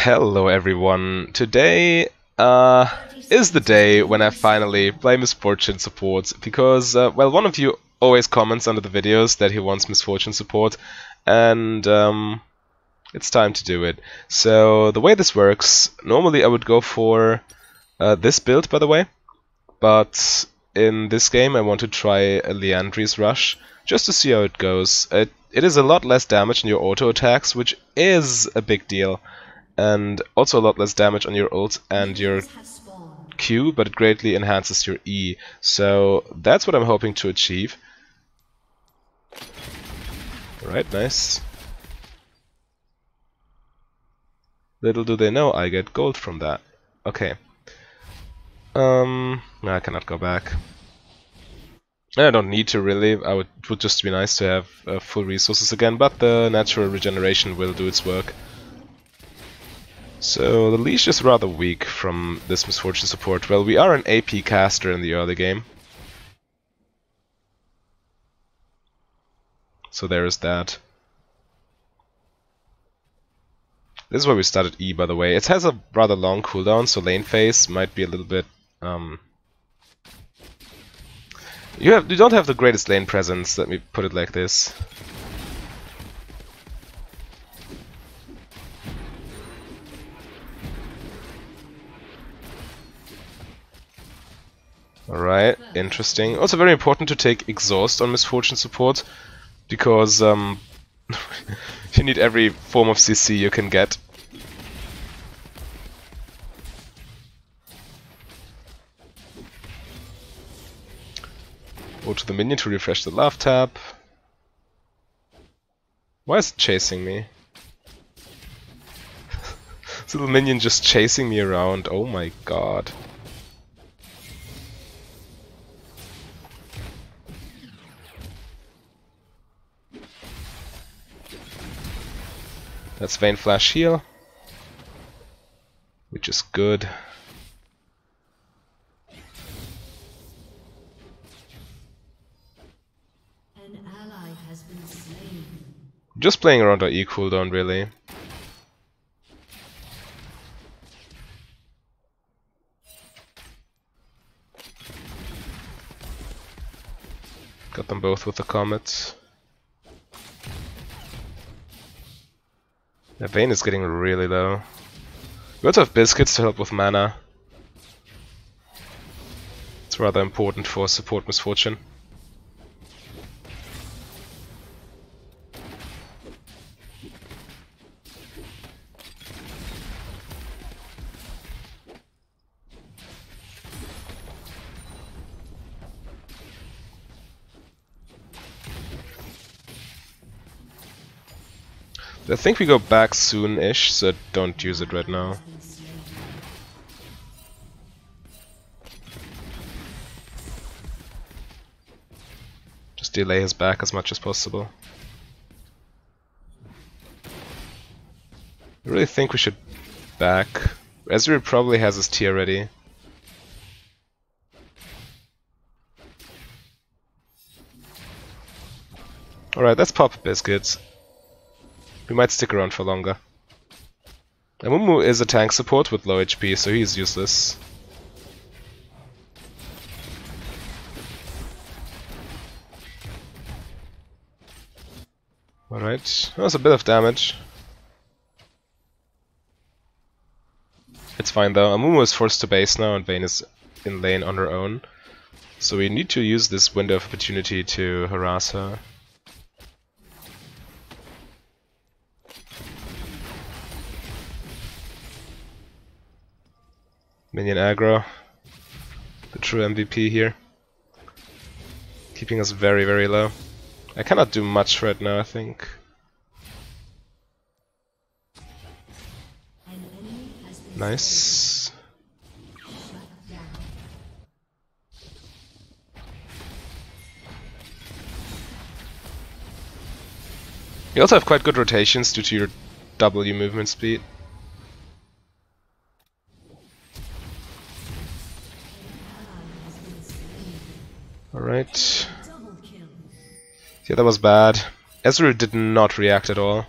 Hello everyone. Today is the day when I finally play Misfortune support because, well, one of you always comments under the videos that he wants Misfortune support, and it's time to do it. So the way this works, normally I would go for this build, by the way, but in this game I want to try a Leandri's Rush just to see how it goes. It is a lot less damage on your auto attacks, which is a big deal, and also a lot less damage on your ult and your Q, but it greatly enhances your E. So that's what I'm hoping to achieve. Alright, nice. Little do they know I get gold from that. Okay. No, I cannot go back. I don't need to really. It would just be nice to have full resources again, but the natural regeneration will do its work. So the leash is rather weak from this Misfortune support. Well, we are an AP caster in the early game, so there is that. This is where we started E, by the way. It has a rather long cooldown, so lane phase might be a little bit. You don't have the greatest lane presence. Let me put it like this. Alright, interesting. Also very important to take exhaust on Misfortune support, because you need every form of CC you can get. Go to the minion to refresh the love tab. Why is it chasing me? This little minion just chasing me around, oh my god. That's Vayne Flash heal, which is good. An ally has been slain. Just playing around our E cooldown, really. Got them both with the Comet. Yeah, Vayne is getting really low. We also have Biscuits to help with mana. It's rather important for support Misfortune. I think we go back soon-ish, so don't use it right now. Just delay his back as much as possible. I really think we should back. Ezreal probably has his tier ready. Alright, let's pop Biscuits. We might stick around for longer. Amumu is a tank support with low HP, so he's useless. Alright, that was a bit of damage. It's fine though. Amumu is forced to base now and Vayne is in lane on her own. So we need to use this window of opportunity to harass her. Minion aggro, the true MVP here, keeping us very, very low. I cannot do much right now, I think. Nice. You also have quite good rotations due to your W movement speed. Alright. Yeah, that was bad. Ezreal did not react at all.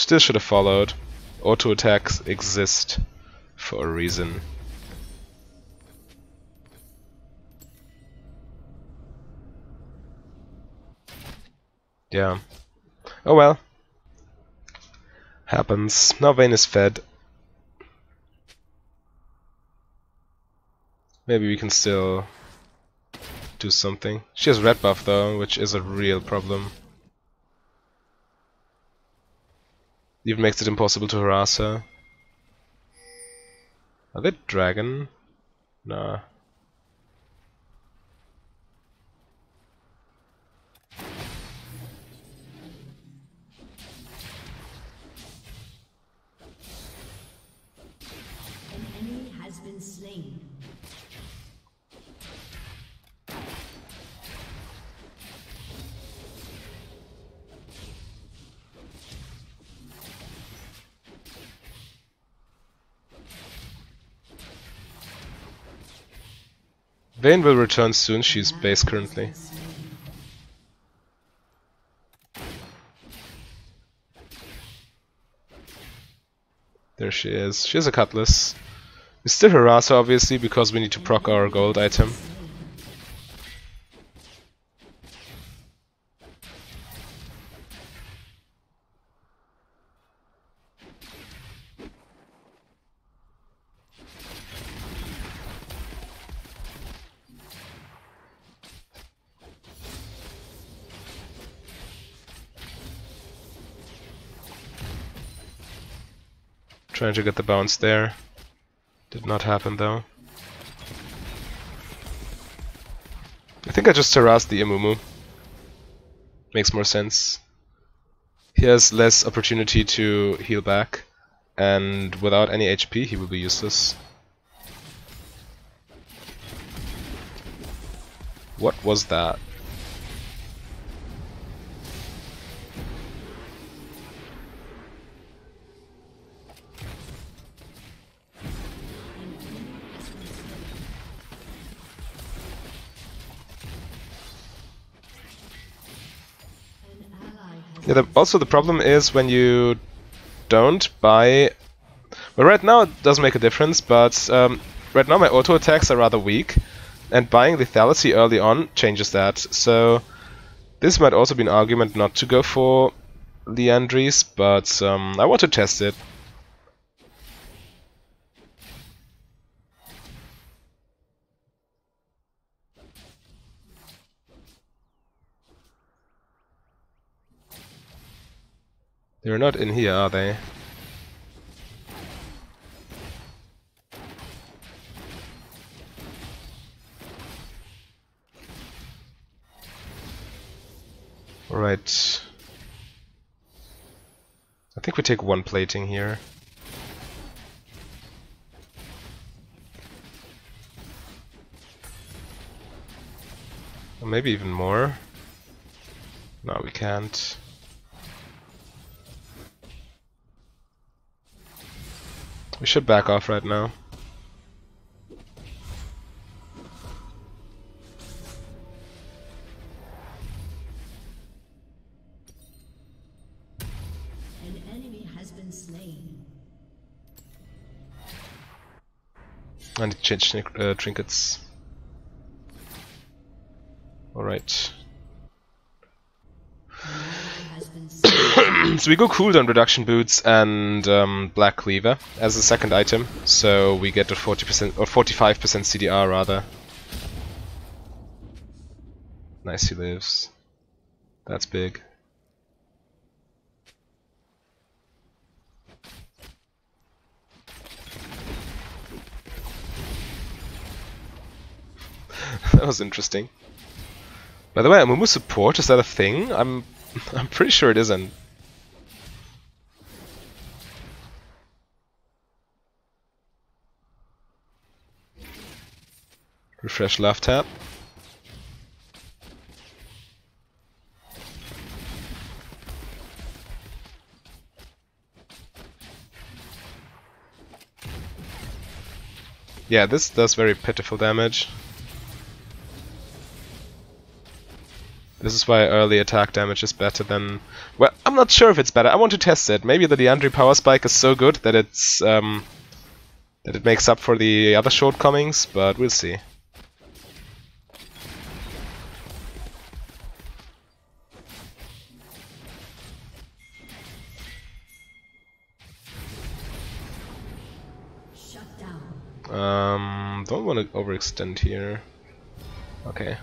still should have followed. Auto attacks exist for a reason. Yeah. Oh well. Happens. Now Vayne is fed. Maybe we can still do something. She has red buff though, which is a real problem. Even makes it impossible to harass her. Are they dragon? Nah. An enemy has been slain. Vayne will return soon, she's base currently. There she is. She has a cutlass. We still harass her obviously because we need to proc our gold item. Trying to get the bounce there. Did not happen though. I think I just harassed the Amumu. Makes more sense. He has less opportunity to heal back, and without any HP he will be useless. What was that? Yeah, also the problem is when you don't buy... Well, right now it doesn't make a difference, but right now my auto attacks are rather weak, and buying Lethality early on changes that. So this might also be an argument not to go for Liandry's, but I want to test it. They're not in here, are they? Alright. I think we take one plating here. Or maybe even more. No, we can't. We should back off right now. An enemy has been slain. I need to change trinkets. Alright. So we go cooldown reduction boots and black cleaver as a second item, so we get a 40% or 45% CDR rather. Nice, he lives. That's big. That was interesting. By the way, Amumu support, is that a thing? I'm pretty sure it isn't. Refresh left tab. Yeah, this does very pitiful damage. This is why early attack damage is better than... Well, I'm not sure if it's better. I want to test it. Maybe the Liandry power spike is so good that it's that it makes up for the other shortcomings, but we'll see. Don't want to overextend here. Okay.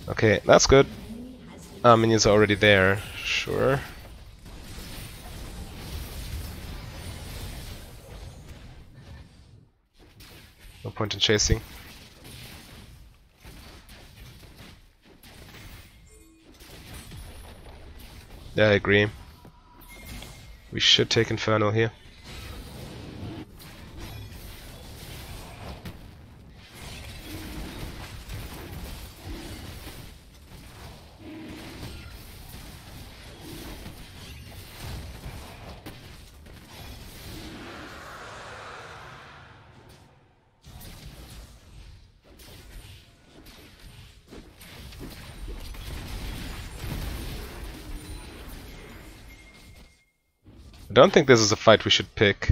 Okay, that's good. Minions are already there. Sure. No point in chasing. Yeah, I agree. We should take Infernal here. I don't think this is a fight we should pick.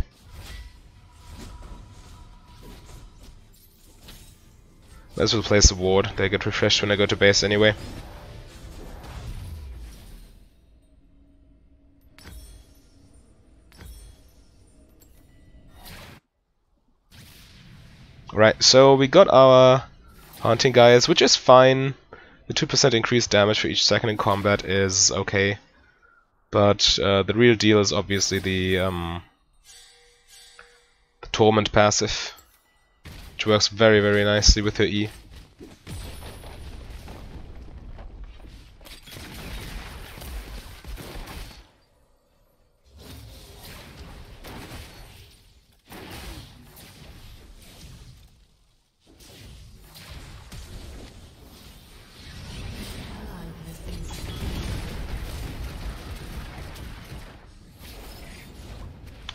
Let's well place a ward. They get refreshed when I go to base anyway. Right, so we got our haunting guys, which is fine. The 2% increased damage for each second in combat is okay. But the real deal is obviously the Torment passive, which works very, very nicely with her E.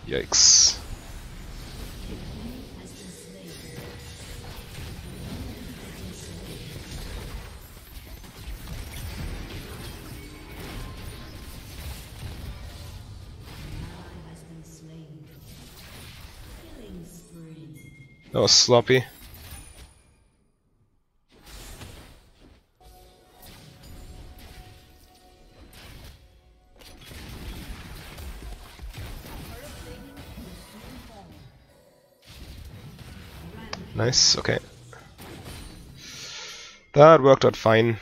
Yikes. That was sloppy. Nice, okay. That worked out fine.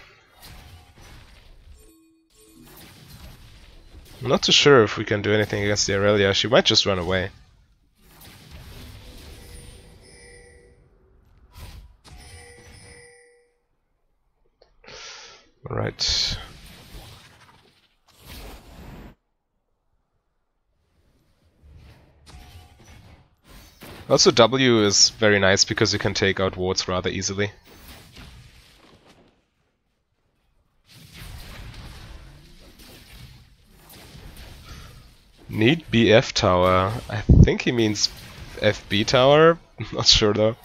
I'm not too sure if we can do anything against the Aurelia. She might just run away. Alright. Also W is very nice because you can take out wards rather easily. Need BF tower. I think he means FB tower. Not sure though.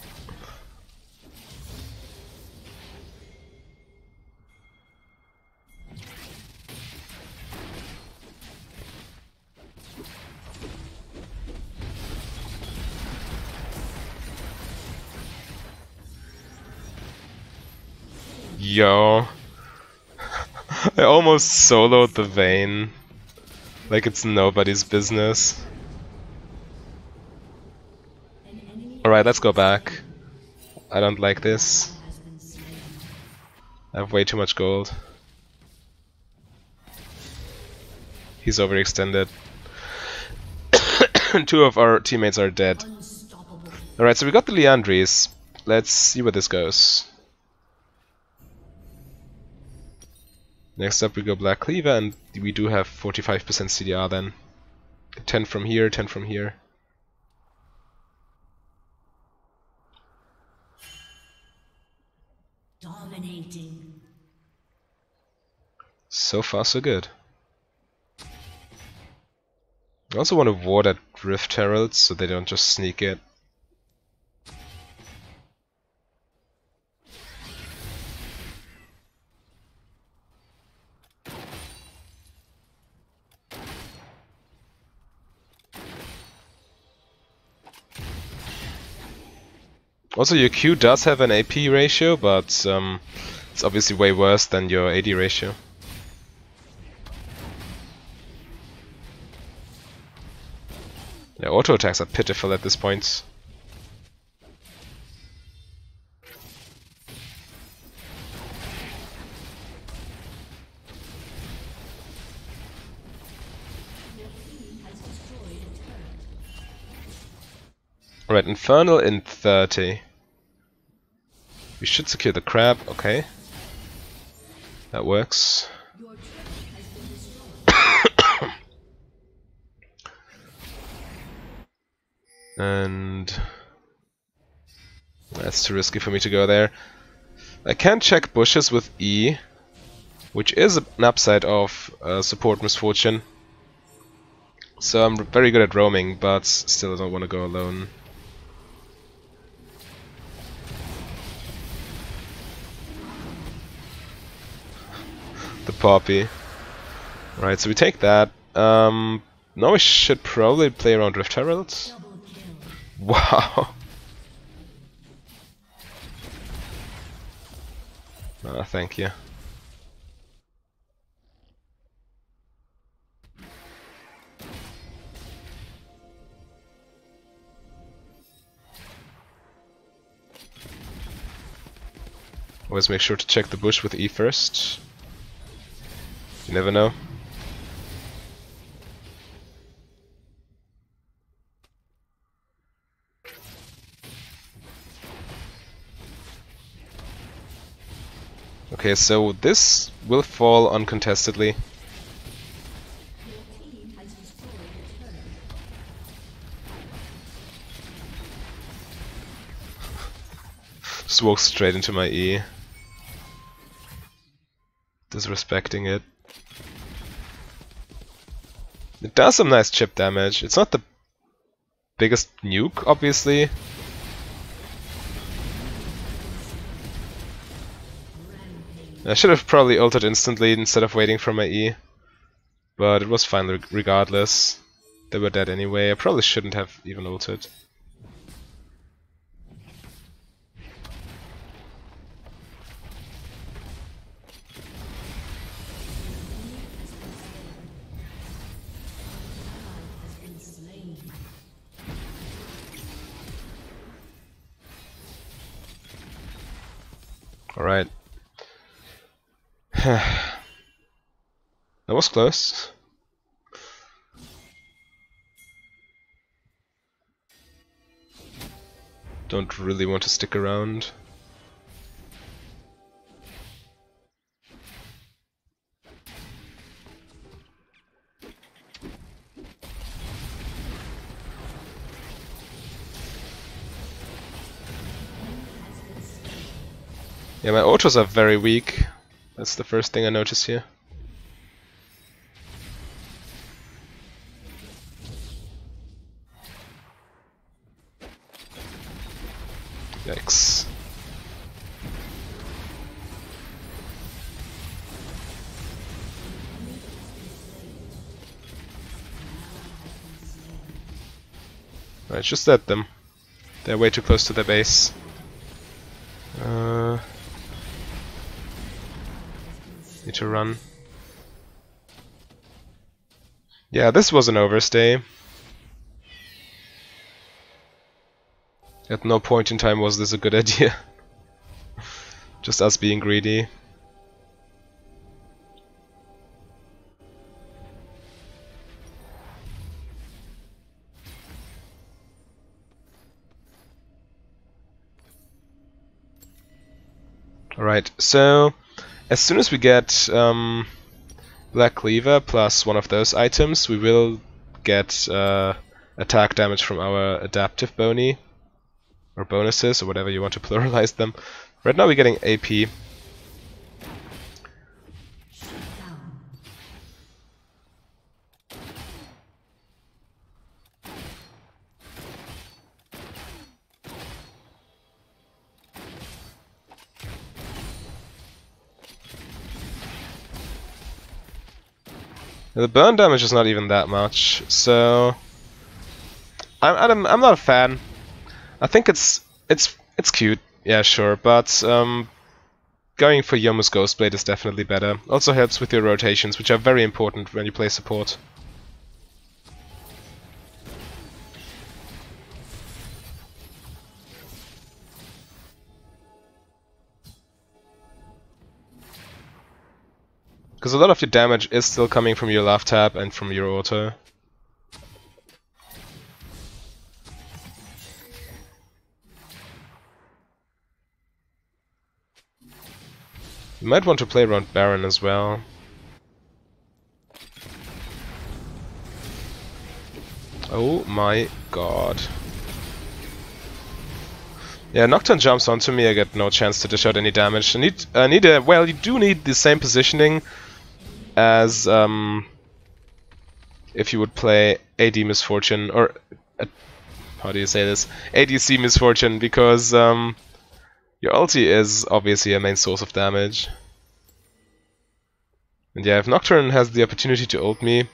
Yo. I almost soloed the Vayne. Like it's nobody's business. Alright, let's go back. I don't like this. I have way too much gold. He's overextended. Two of our teammates are dead. Alright, so we got the Liandries. Let's see where this goes. Next up we go Black Cleaver, and we do have 45% CDR then. 10 from here, 10 from here. Dominating. So far so good. I also want to ward at Rift Heralds so they don't just sneak it. Also, your Q does have an AP ratio, but it's obviously way worse than your AD ratio. Yeah, auto attacks are pitiful at this point. Alright, Infernal in 30. We should secure the crab, okay. That works. And that's too risky for me to go there. I can check bushes with E, which is an upside of support misfortune. So I'm very good at roaming, but still I don't want to go alone. The poppy. Right, so we take that. Now we should probably play around Rift Heralds. Wow. Thank you. Always make sure to check the bush with E first. You never know. Okay, so this will fall uncontestedly. Just walks straight into my E. Disrespecting it. It does some nice chip damage. It's not the biggest nuke, obviously. I should have probably ulted instantly instead of waiting for my E. But it was fine regardless. They were dead anyway. I probably shouldn't have even ulted. Alright. That was close. Don't really want to stick around. Yeah, my autos are very weak. That's the first thing I notice here. Yikes. Right, just let them. They're way too close to their base. Need to run. Yeah, this was an overstay. At no point in time was this a good idea. Just us being greedy. Alright, so as soon as we get Black Cleaver plus one of those items, we will get attack damage from our adaptive boni, or bonuses, or whatever you want to pluralize them. Right now we're getting AP. The burn damage is not even that much, so I'm not a fan. I think it's cute, yeah, sure, but going for Yomu's Ghostblade is definitely better. Also helps with your rotations, which are very important when you play support. Because a lot of your damage is still coming from your left tap and from your auto. You might want to play around Baron as well. Oh my god. Yeah, Nocturne jumps onto me, I get no chance to dish out any damage. Well, you do need the same positioning as if you would play AD Misfortune, or how do you say this? ADC Misfortune, because your ulti is obviously a main source of damage. And yeah, if Nocturne has the opportunity to ult me,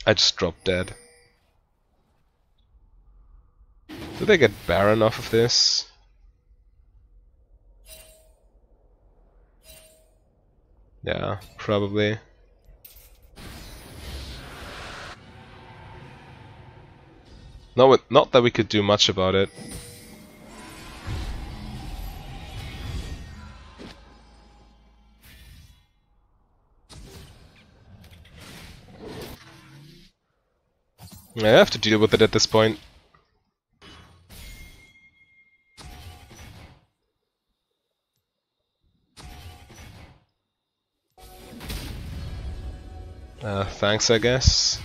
I just drop dead. Do they get Baron off of this? Yeah, probably. No, not that we could do much about it. I have to deal with it at this point. Thanks, I guess.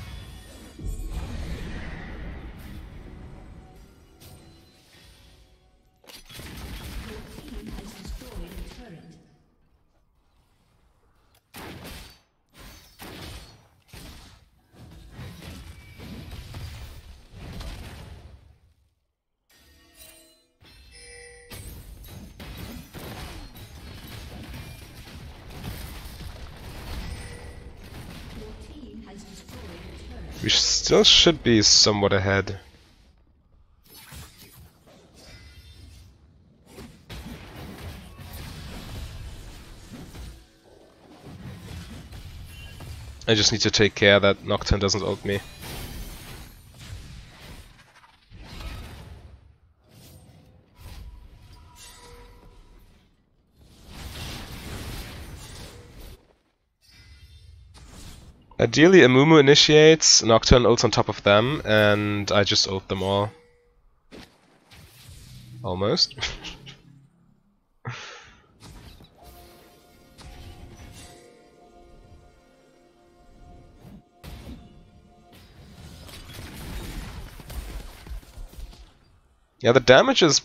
We still should be somewhat ahead. I just need to take care that Nocturne doesn't ult me. Ideally, Amumu initiates, Nocturne ults on top of them, and I just ult them all. Almost. Yeah, the damage is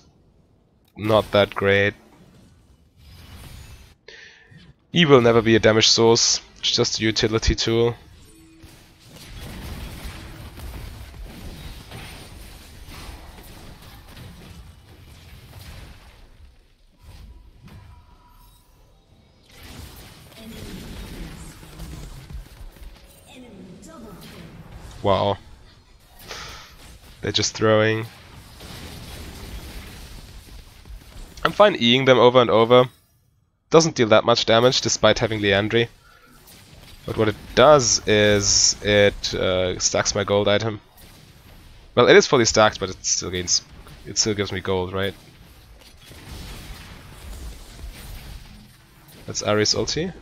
not that great. E will never be a damage source, it's just a utility tool. Wow. They're just throwing. I'm fine Eing them over and over. Doesn't deal that much damage despite having Liandry. But what it does is it stacks my gold item. Well, it is fully stacked, but it still gives me gold, right? That's Ari's ulti.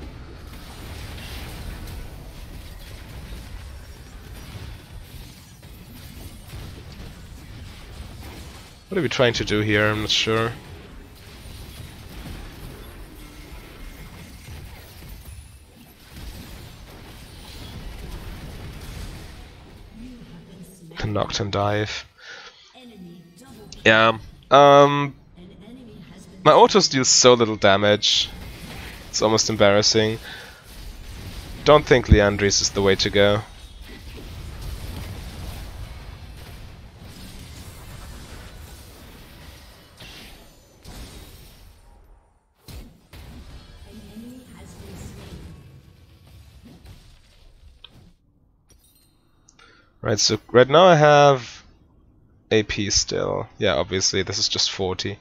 What are we trying to do here? I'm not sure. The Nocturne dive. Yeah. My autos deal so little damage. It's almost embarrassing. Don't think Liandry's is the way to go. Right, so right now I have AP still. Yeah, obviously, this is just 40.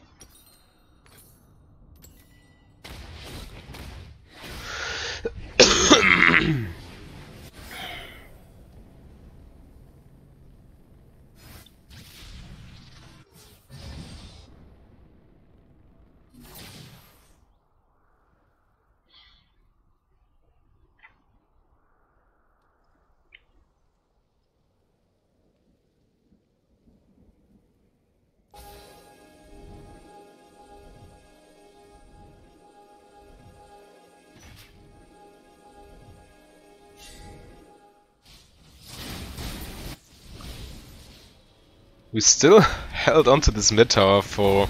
We still held onto this mid tower for,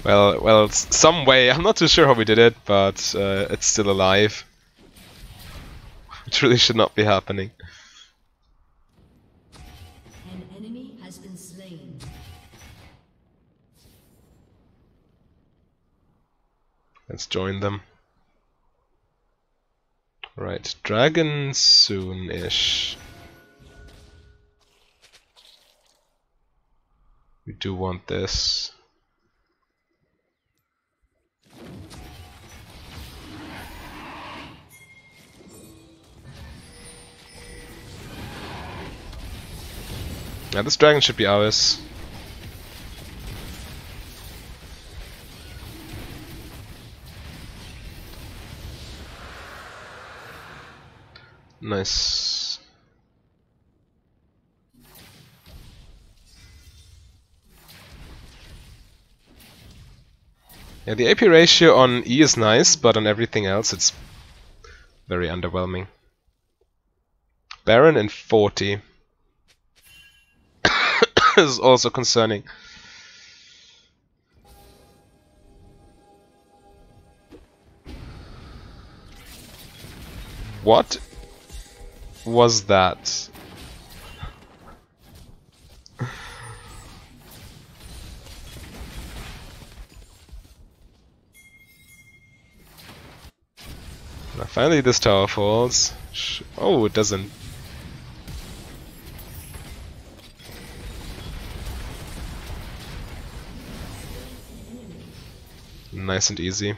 well, some way. I'm not too sure how we did it, but it's still alive. Which really should not be happening. An enemy has been slain. Let's join them. Right, dragon soon-ish. We do want this. Yeah, this dragon should be ours. Nice. Yeah, the AP ratio on E is nice, but on everything else it's very underwhelming. Baron in 40 is also concerning. What was that? Now finally this tower falls. Oh, it doesn't. Nice and easy.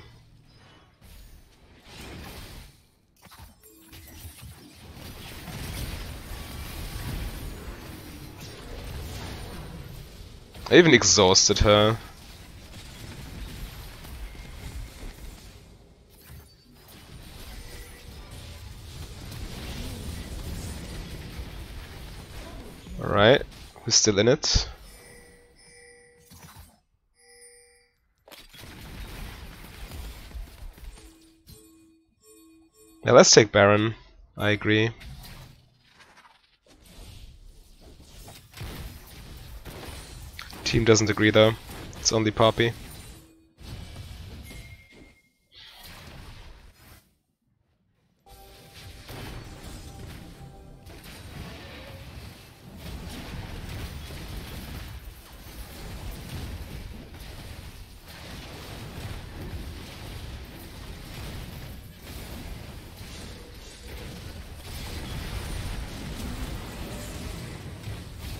I even exhausted her. Alright, who's still in it? Yeah, let's take Baron. I agree. Team doesn't agree though. It's only Poppy.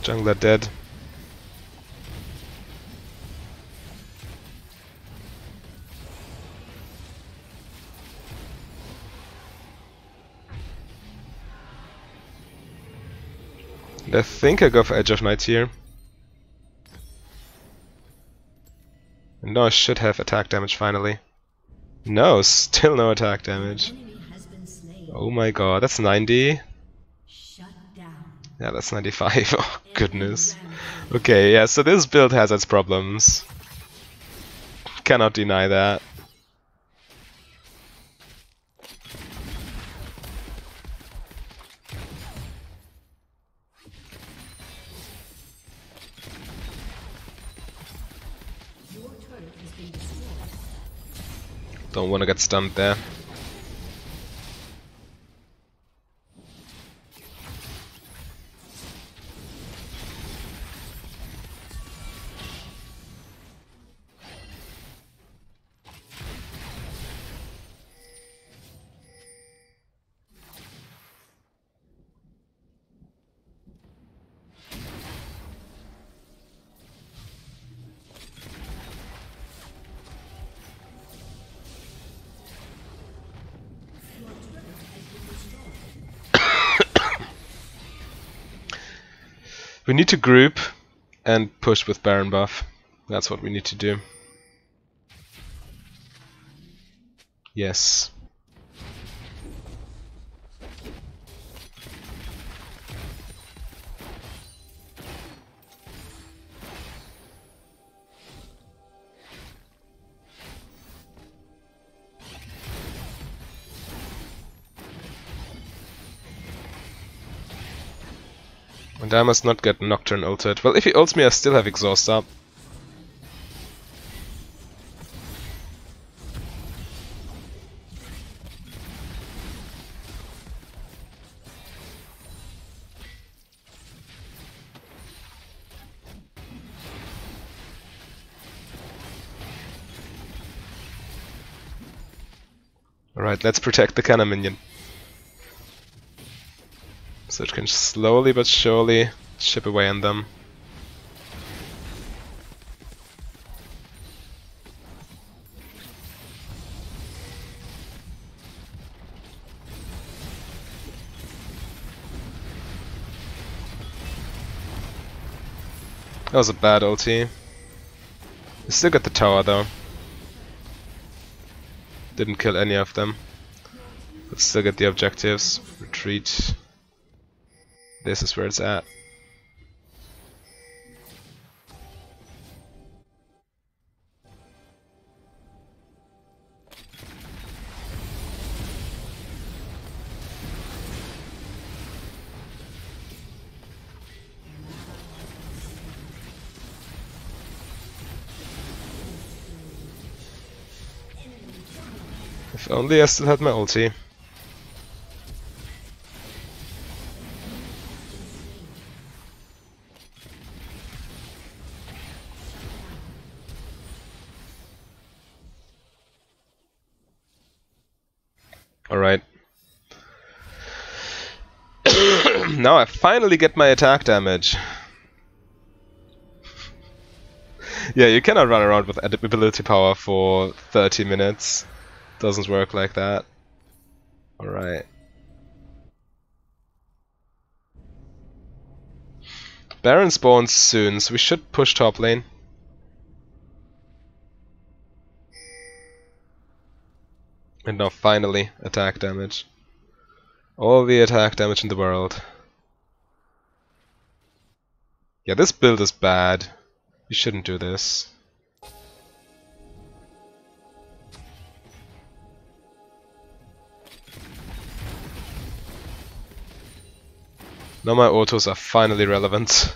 Jungler dead. I think I go for Edge of Night here. And no, I should have attack damage finally. No, still no attack damage. Enemy has been slain. Oh my god, that's 90. Shut down. Yeah, that's 95. Oh goodness. Okay, yeah, so this build has its problems. Cannot deny that. Your turret has been destroyed. Don't want to get stunned there. We need to group and push with Baron buff. That's what we need to do. Yes. And I must not get Nocturne ulted. Well, if he ults me, I still have exhaust up. Alright, let's protect the cannon minion. So it can slowly but surely chip away on them. That was a bad ulti. We still got the tower though. Didn't kill any of them. But still get the objectives. Retreat. This is where it's at. If only I still had my ulti. Alright. Now I finally get my attack damage. Yeah, you cannot run around with ability power for 30 minutes. Doesn't work like that. Alright. Baron spawns soon, so we should push top lane. And now finally, attack damage. All the attack damage in the world. Yeah, this build is bad. You shouldn't do this. Now my autos are finally relevant.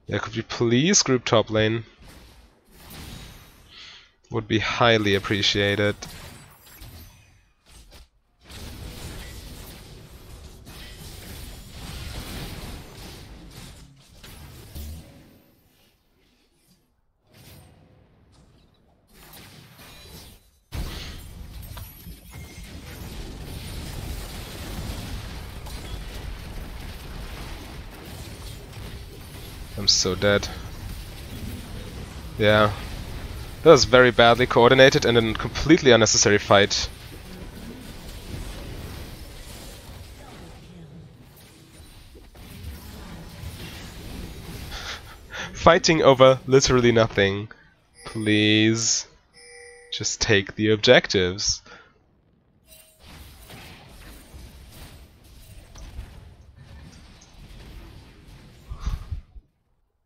Yeah, could we please group top lane? Would be highly appreciated. I'm so dead. Yeah. That was very badly coordinated and a completely unnecessary fight. Fighting over literally nothing. Please. Just take the objectives.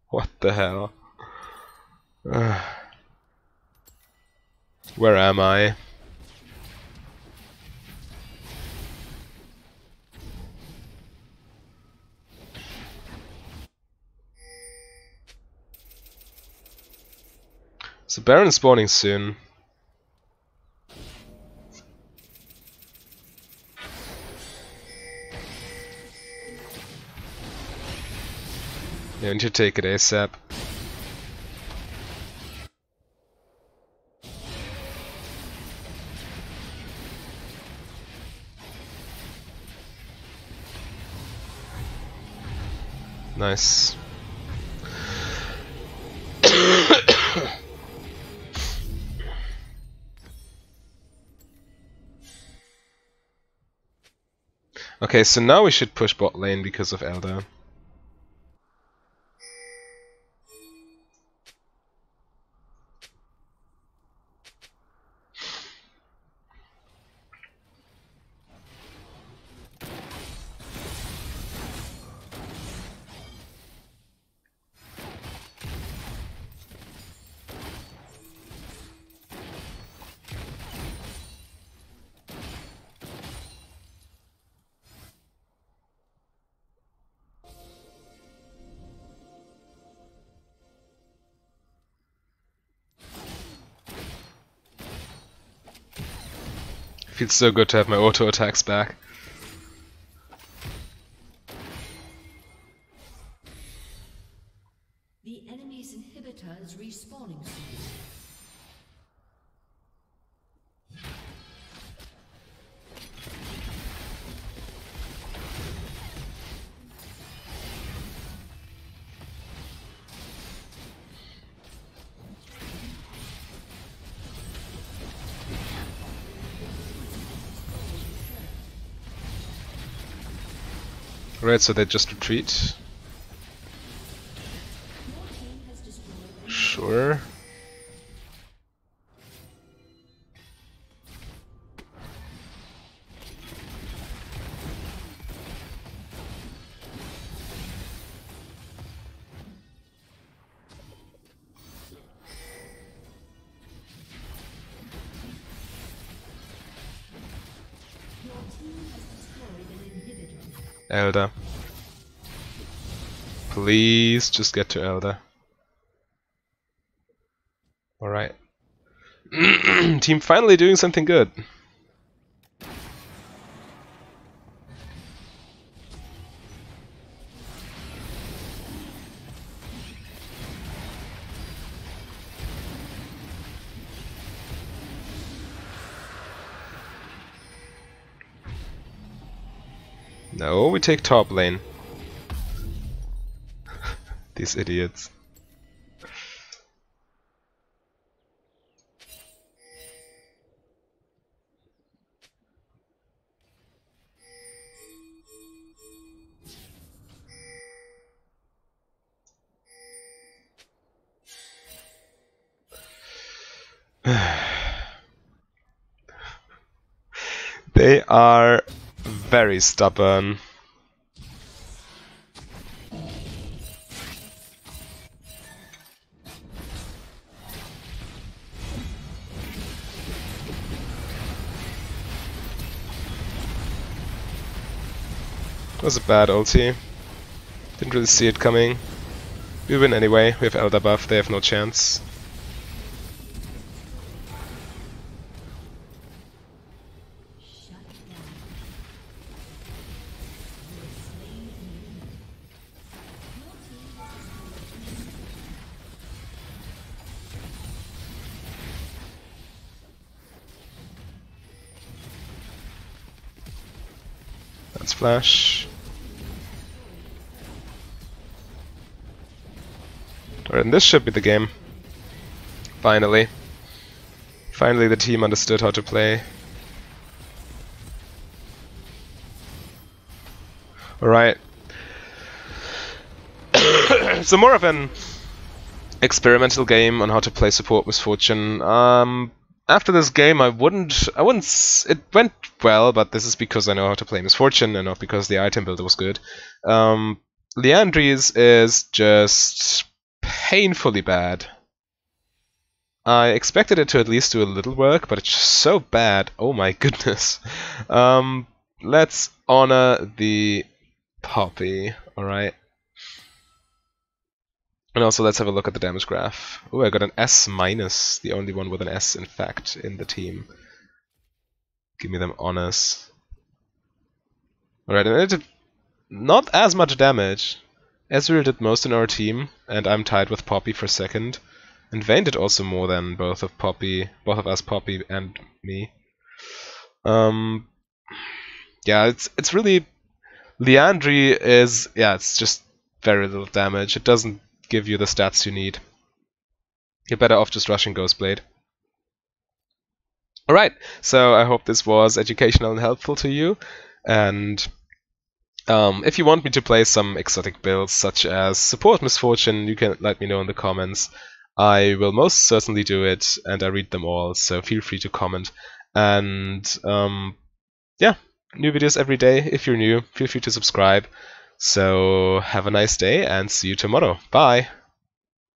What the hell? Where am I? So Baron's spawning soon. Yeah, we need to take it ASAP. Nice. Okay, so now we should push bot lane because of Elder. Feels so good to have my auto attacks back. The enemy's inhibitor is respawning soon. Right, so they just retreat. Sure. Elder. Please just get to Elder. Alright. Team finally doing something good. No, we take top lane. These idiots. They are very stubborn. That was a bad ulti. Didn't really see it coming. We win anyway, we have Elder buff, they have no chance. That's flash. Alright, and this should be the game. Finally. Finally the team understood how to play. Alright. So more of an experimental game on how to play support Misfortune. After this game it went well, but this is because I know how to play Misfortune and not because the item builder was good. Liandry's is just painfully bad. I expected it to at least do a little work, but it's just so bad. Oh my goodness. Let's honor the Poppy, alright. And also let's have a look at the damage graph. Oh, I got an S minus, the only one with an S in fact in the team. Give me them honors. Alright, and it did not as much damage. Ezreal did most in our team, and I'm tied with Poppy for second. And Vayne did also more than both of us, Poppy and me. Yeah, it's really Liandry is, yeah, it's just very little damage. It doesn't give you the stats you need. You're better off just rushing Ghostblade. Alright, so I hope this was educational and helpful to you, and if you want me to play some exotic builds such as support Misfortune, you can let me know in the comments. I will most certainly do it, and I read them all, so feel free to comment. And yeah, new videos every day. If you're new, feel free to subscribe. So have a nice day and see you tomorrow. Bye!